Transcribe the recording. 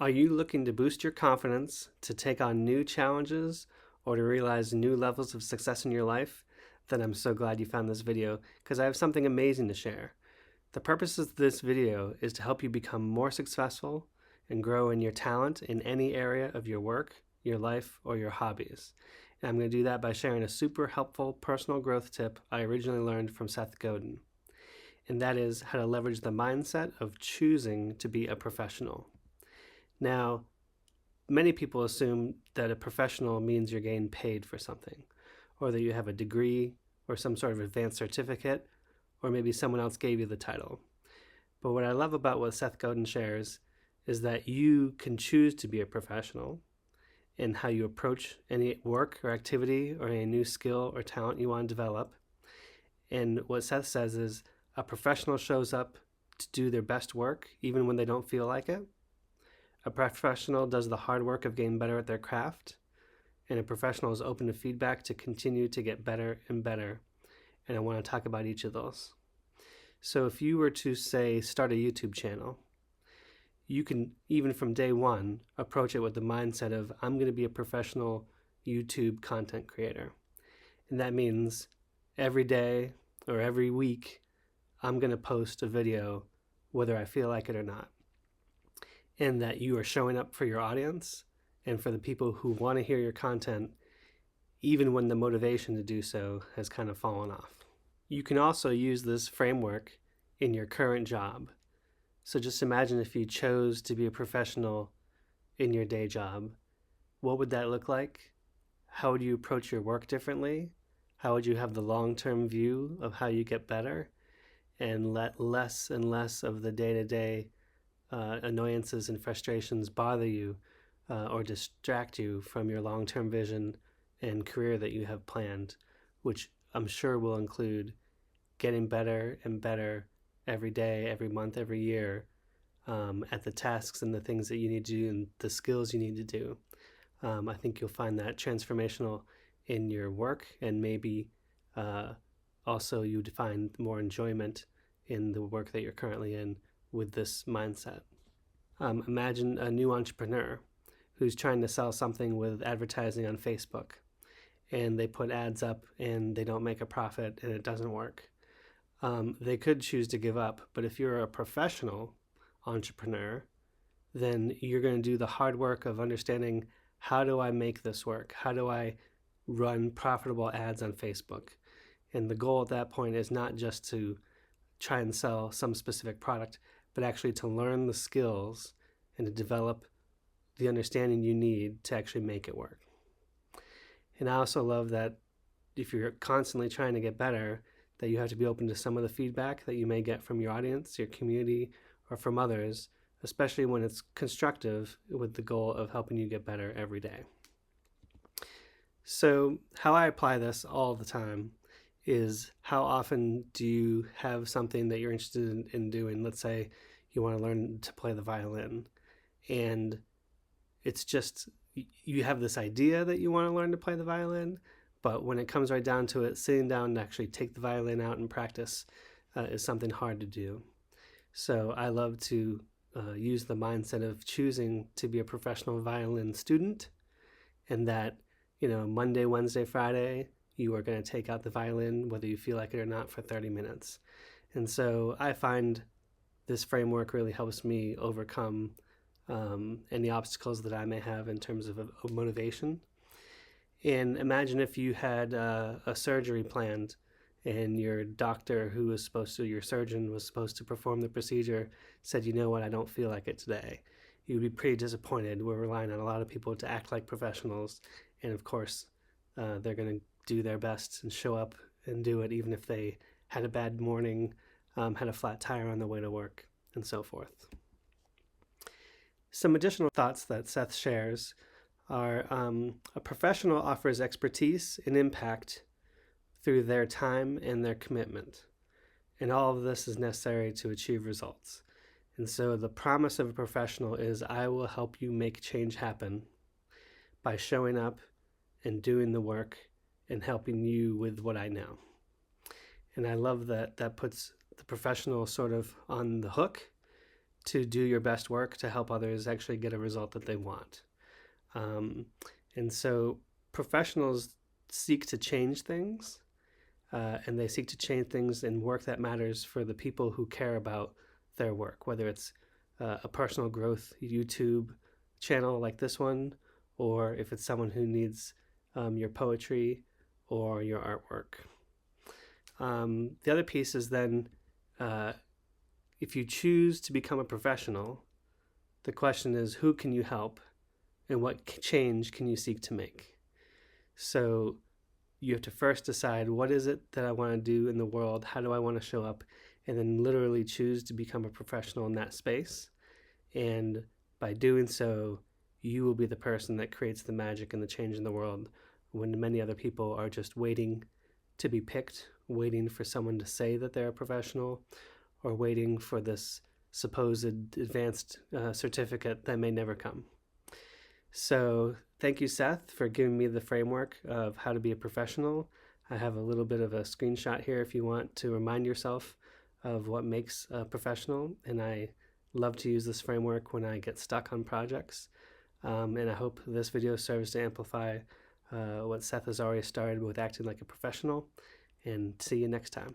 Are you looking to boost your confidence, to take on new challenges, or to realize new levels of success in your life? Then I'm so glad you found this video because I have something amazing to share. The purpose of this video is to help you become more successful and grow in your talent in any area of your work, your life, or your hobbies. And I'm going to do that by sharing a super helpful personal growth tip I originally learned from Seth Godin. And that is how to leverage the mindset of choosing to be a professional. Now, many people assume that a professional means you're getting paid for something, or that you have a degree or some sort of advanced certificate, or maybe someone else gave you the title. But what I love about what Seth Godin shares is that you can choose to be a professional in how you approach any work or activity or any new skill or talent you want to develop. And what Seth says is a professional shows up to do their best work even when they don't feel like it. A professional does the hard work of getting better at their craft, and a professional is open to feedback to continue to get better and better. And I want to talk about each of those. So if you were to, say, start a YouTube channel, you can, even from day one, approach it with the mindset of, I'm going to be a professional YouTube content creator. And that means every day or every week, I'm going to post a video whether I feel like it or not. And that you are showing up for your audience and for the people who want to hear your content, even when the motivation to do so has kind of fallen off. You can also use this framework in your current job. So just imagine if you chose to be a professional in your day job. What would that look like? How would you approach your work differently? How would you have the long-term view of how you get better and let less and less of the day-to-day annoyances and frustrations bother you or distract you from your long-term vision and career that you have planned, which I'm sure will include getting better and better every day, every month, every year at the tasks and the things that you need to do and the skills you need to do. I think you'll find that transformational in your work, and maybe also you'd find more enjoyment in the work that you're currently in with this mindset. Imagine a new entrepreneur who's trying to sell something with advertising on Facebook, and they put ads up and they don't make a profit and it doesn't work. They could choose to give up, but if you're a professional entrepreneur, then you're going to do the hard work of understanding, how do I make this work? How do I run profitable ads on Facebook? And the goal at that point is not just to try and sell some specific product, but actually to learn the skills and to develop the understanding you need to actually make it work. And I also love that if you're constantly trying to get better, that you have to be open to some of the feedback that you may get from your audience, your community, or from others, especially when it's constructive with the goal of helping you get better every day. So how I apply this all the time is, how often do you have something that you're interested in doing? Let's say you want to learn to play the violin, and it's just, you have this idea that you want to learn to play the violin, but when it comes right down to it, sitting down and actually take the violin out and practice is something hard to do. So I love to use the mindset of choosing to be a professional violin student, and that, Monday, Wednesday, Friday, you are going to take out the violin whether you feel like it or not for 30 minutes. And so I find this framework really helps me overcome any obstacles that I may have in terms of motivation. And imagine if you had a surgery planned, and your doctor your surgeon was supposed to perform the procedure, said, you know what, I don't feel like it today. You'd be pretty disappointed. We're relying on a lot of people to act like professionals. And of course, they're going to do their best and show up and do it, even if they had a bad morning, had a flat tire on the way to work, and so forth. Some additional thoughts that Seth shares are, a professional offers expertise and impact through their time and their commitment. And all of this is necessary to achieve results. And so the promise of a professional is, I will help you make change happen by showing up and doing the work and helping you with what I know. And I love that that puts the professional sort of on the hook to do your best work to help others actually get a result that they want. And so professionals seek to change things, and they seek to change things in work that matters for the people who care about their work, whether it's a personal growth YouTube channel like this one, or if it's someone who needs your poetry or your artwork. The other piece is then, if you choose to become a professional, the question is, who can you help and what change can you seek to make? So you have to first decide, what is it that I want to do in the world? How do I want to show up? And then literally choose to become a professional in that space. And by doing so, you will be the person that creates the magic and the change in the world, when many other people are just waiting to be picked, waiting for someone to say that they're a professional, or waiting for this supposed advanced certificate that may never come. So thank you, Seth, for giving me the framework of how to be a professional. I have a little bit of a screenshot here if you want to remind yourself of what makes a professional. And I love to use this framework when I get stuck on projects. And I hope this video serves to amplify what Seth has already started with acting like a professional. And see you next time.